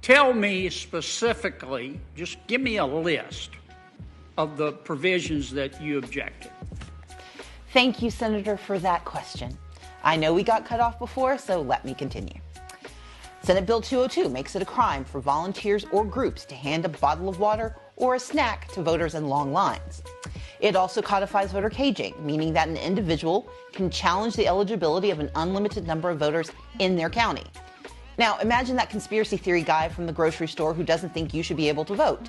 Tell me specifically, just give me a list of the provisions that you objected. Thank you, Senator, for that question. I know we got cut off before, so let me continue. Senate Bill 202 makes it a crime for volunteers or groups to hand a bottle of water or a snack to voters in long lines. It also codifies voter caging, meaning that an individual can challenge the eligibility of an unlimited number of voters in their county. Now, imagine that conspiracy theory guy from the grocery store who doesn't think you should be able to vote.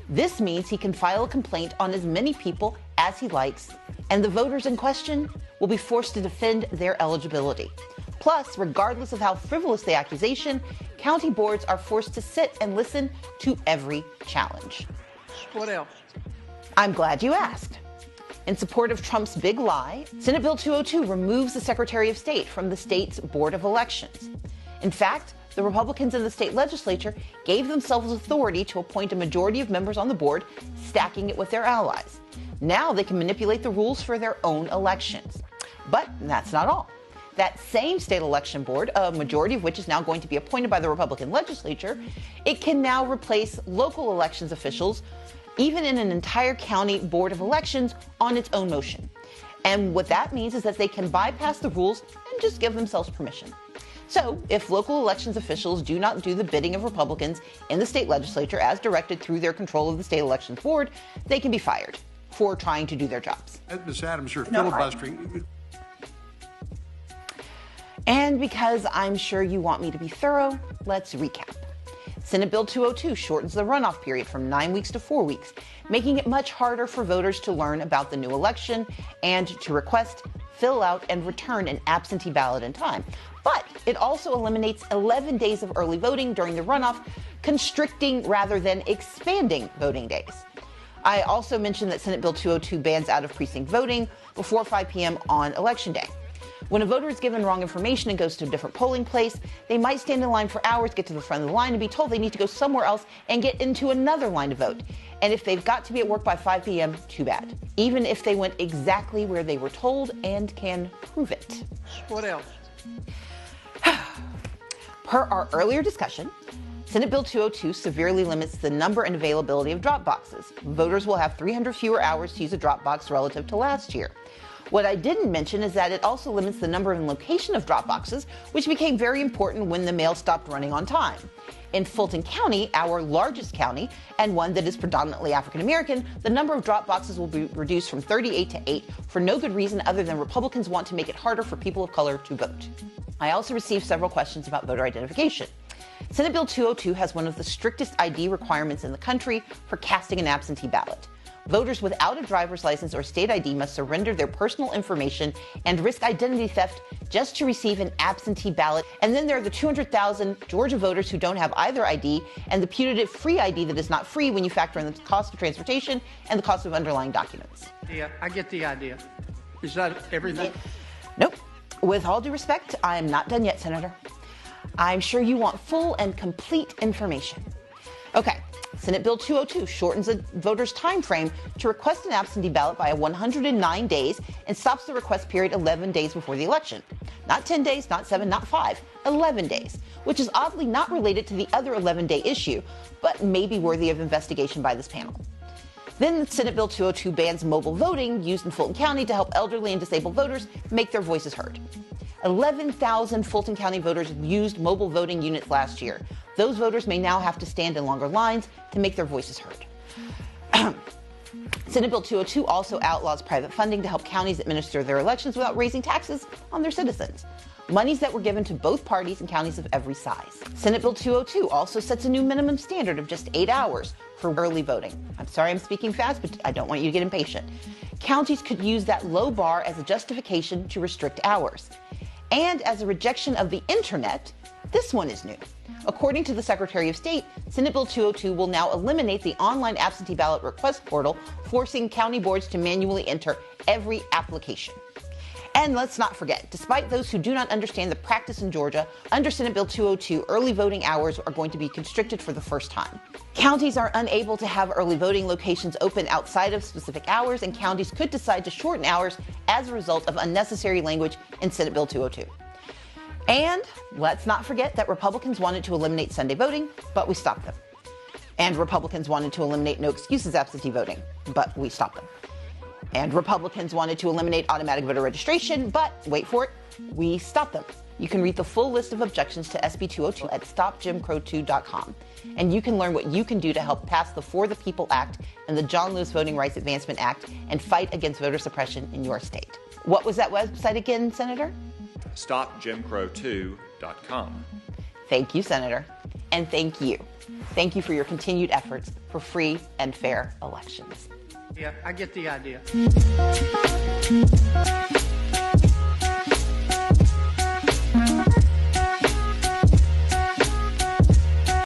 This means he can file a complaint on as many people as he likes, and the voters in question will be forced to defend their eligibility. Plus, regardless of how frivolous the accusation, county boards are forced to sit and listen to every challenge. What else? I'm glad you asked. In support of Trump's big lie, Senate Bill 202 removes the Secretary of State from the state's Board of Elections. In fact, the Republicans in the state legislature gave themselves authority to appoint a majority of members on the board, stacking it with their allies. Now they can manipulate the rules for their own elections. But that's not all. That same state election board, a majority of which is now going to be appointed by the Republican legislature, it can now replace local elections officials, even in an entire county board of elections, on its own motion. And what that means is that they can bypass the rules and just give themselves permission. So, if local elections officials do not do the bidding of Republicans in the state legislature as directed through their control of the state elections board, they can be fired for trying to do their jobs. Ms. Adams, you're filibustering. And because I'm sure you want me to be thorough, let's recap. Senate Bill 202 shortens the runoff period from 9 weeks to 4 weeks, making it much harder for voters to learn about the new election and to request, fill out, and return an absentee ballot in time. But it also eliminates 11 days of early voting during the runoff, constricting rather than expanding voting days. I also mentioned that Senate Bill 202 bans out-of-precinct voting before 5 p.m. on Election Day. When a voter is given wrong information and goes to a different polling place, they might stand in line for hours, get to the front of the line, and be told they need to go somewhere else and get into another line to vote. And if they've got to be at work by 5 p.m., too bad. Even if they went exactly where they were told and can prove it. What else? Per our earlier discussion, Senate Bill 202 severely limits the number and availability of drop boxes. Voters will have 300 fewer hours to use a drop box relative to last year. What I didn't mention is that it also limits the number and location of drop boxes, which became very important when the mail stopped running on time. In Fulton County, our largest county, and one that is predominantly African American, the number of drop boxes will be reduced from 38 to 8 for no good reason other than Republicans want to make it harder for people of color to vote. I also received several questions about voter identification. Senate Bill 202 has one of the strictest ID requirements in the country for casting an absentee ballot. Voters without a driver's license or state ID must surrender their personal information and risk identity theft just to receive an absentee ballot. And then there are the 200,000 Georgia voters who don't have either ID and the putative free ID that is not free when you factor in the cost of transportation and the cost of underlying documents. Yeah, I get the idea. Is that everything? Nope. With all due respect, I am not done yet, Senator. I'm sure you want full and complete information. Okay. Senate Bill 202 shortens a voter's time frame to request an absentee ballot by 109 days and stops the request period 11 days before the election. Not 10 days, not 7, not 5, 11 days, which is oddly not related to the other 11-day issue, but may be worthy of investigation by this panel. Then Senate Bill 202 bans mobile voting used in Fulton County to help elderly and disabled voters make their voices heard. 11,000 Fulton County voters used mobile voting units last year. Those voters may now have to stand in longer lines to make their voices heard. Senate Bill 202 also outlaws private funding to help counties administer their elections without raising taxes on their citizens. Monies that were given to both parties and counties of every size. Senate Bill 202 also sets a new minimum standard of just 8 hours for early voting. I'm sorry I'm speaking fast, but I don't want you to get impatient. Counties could use that low bar as a justification to restrict hours. And as a rejection of the internet, this one is new. According to the Secretary of State, Senate Bill 202 will now eliminate the online absentee ballot request portal, forcing county boards to manually enter every application. And let's not forget, despite those who do not understand the practice in Georgia, under Senate Bill 202, early voting hours are going to be constricted for the first time. Counties are unable to have early voting locations open outside of specific hours, and counties could decide to shorten hours as a result of unnecessary language in Senate Bill 202. And let's not forget that Republicans wanted to eliminate Sunday voting, but we stopped them. And Republicans wanted to eliminate no excuses absentee voting, but we stopped them. And Republicans wanted to eliminate automatic voter registration, but wait for it, we stopped them. You can read the full list of objections to SB 202 at stopjimcrow2.com. And you can learn what you can do to help pass the For the People Act and the John Lewis Voting Rights Advancement Act and fight against voter suppression in your state. What was that website again, Senator? stopjimcrow2.com. Thank you, Senator. And thank you. Thank you for your continued efforts for free and fair elections. Yeah, I get the idea.